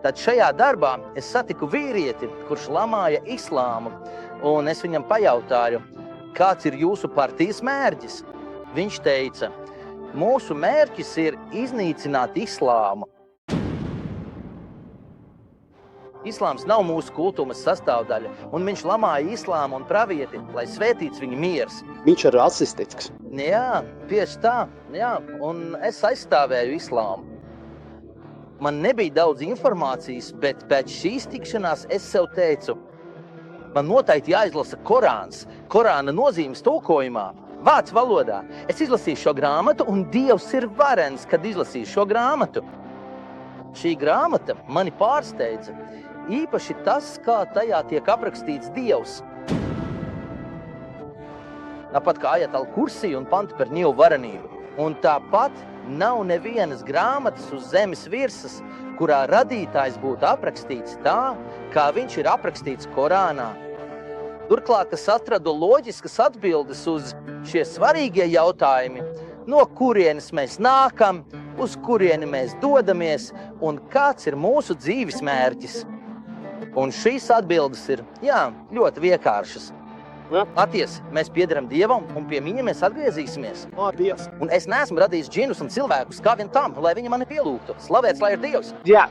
Tad šajā darbā es satiku vīrieti, kurš lamāja islāmu, un es viņam pajautāju, kāds ir jūsu partijas mērķis? Viņš teica, mūsu mērķis ir iznīcināt islāmu. Islāms nav mūsu kultūras sastāvdaļa, un viņš lamāja islāmu un pravieti, lai svētīts viņa miers. Viņš ir rasistisks. Jā, tieši tā, jā, un es aizstāvēju islāmu. Man nebija daudz informācijas, bet pēc šīs tikšanās es sev teicu, man noteikti jāizlasa Korāns, Korāna nozīmes tulkojumā, vācu valodā. Es izlasīju šo grāmatu, un Dievs ir varens, kad izlasīju šo grāmatu. Šī grāmata mani pārsteidza. Īpaši tas, kā tajā tiek aprakstīts Dievs. Tāpat kā Ajat al-Kursi un panti par Dievu varenību. Un tāpat nav nevienas grāmatas uz zemes virsmas, kurā radītājs būtu aprakstīts tā, kā viņš ir aprakstīts Korānā. Turklāt es atradu loģiskas atbildes uz šie svarīgie jautājumi, no kurienes mēs nākam, uz kurieni mēs dodamies un kāds ir mūsu dzīves mērķis. Un šīs atbildes ir, ļoti vienkāršas. Patiesi, mēs piederam Dievam un pie viņa mēs atgriezīsimies. Dievs. Un es neesmu radījis džinus un cilvēkus kā vien tam, lai viņi mani pielūgtu. Slavēts, lai ir Dievs! Jā.